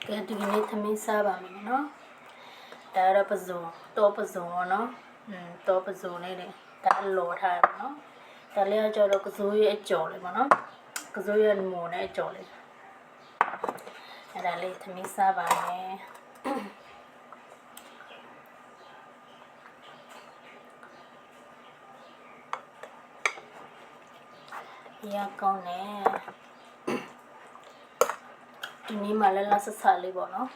ကဲဒီနေ့သမီးစားပါမယ်နော်ဒါတော့ပစုံတော့ပစုံရောနော်တော့ပစုံလေးဒါလော်ထားရပါနော်ဒါလေးကကျတော့ကစိုးရဲ့အကြော်လေးပါနော်ကစိုးရဲ့မုံနဲ့အကြော်လေးအဲ့ဒါလေးသမီးစားပါမယ်ရကောင်းတယ်ဒီနေ့မှလည်းလက်ဆက်လေးပေါ့နော်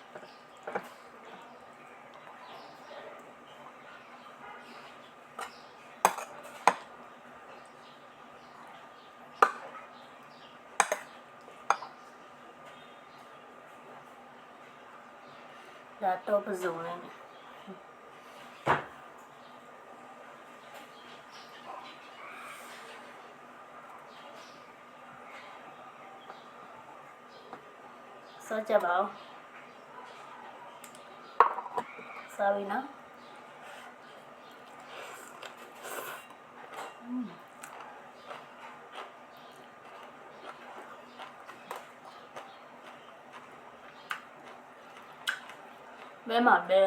ဒါတော့ပစုံလေးစားကြပါဦးစားပြီနော်ဘယ်မှာလဲ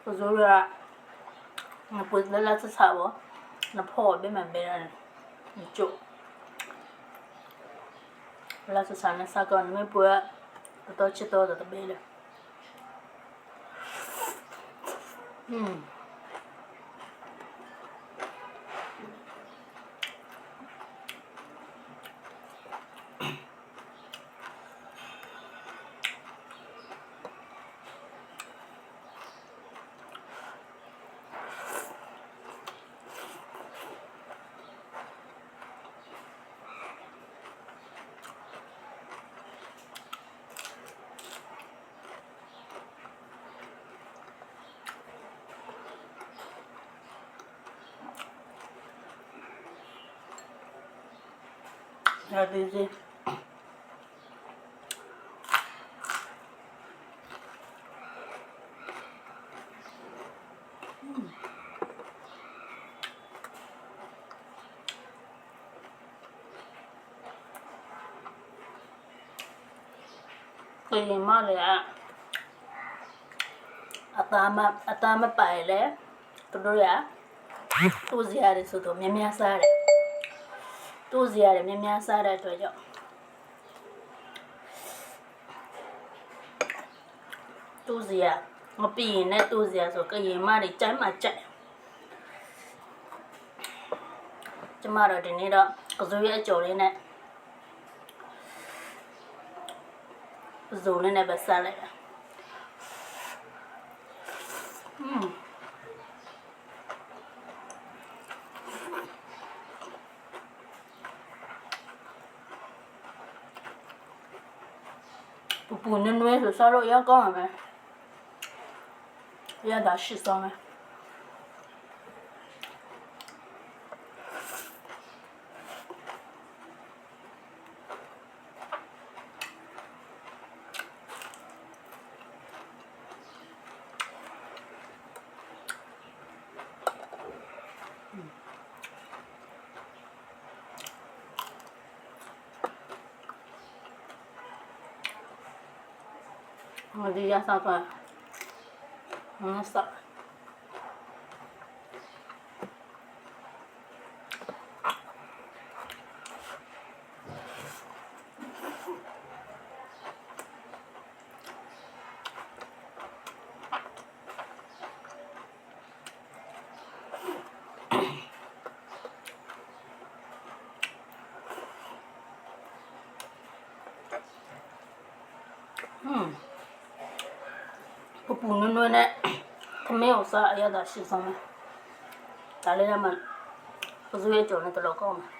ပဇိုးရငါပွေးလာစစားဘောနဖို့ဘယ်မှာဘယ်ရလဲကျုပ်လာစစားနဲ့စားကောင်းမပွေးတော့ချစ်တော့တဲ့ဘယ်လဲရဒီစီကိုရင်မလေးအသားမပိုင်လေသူတို့ရသူစရတယ်ဆိုတော့များစားတယ်တူးစီရတယ်များစားတဲ့အတွက်ကြောင့်တူးစီရမပြင်းနဲ့တူးစီရဆိုကရင်မတွေကြိုက်မှကြိုက်ကျမတို့ဒီနေ့တော့ကစိုးရဲ့အကြော်လေးနဲ့ပဇုံလေးနဲ့ပဲစားလိုက်တာပူနွဲ့နွဲ့ဆိုစားလို့ရကောင်းပါမယ်ရတာရှိဆောင်မယ်我这压啥团？啥？ပူနွဲ့နဲ့သမင်းကိုစားအရသာရှိဆောင်မယ်ဒါလေးကမှပဇွေးကြော်နဲ့တော်တော်ကောင်းတယ်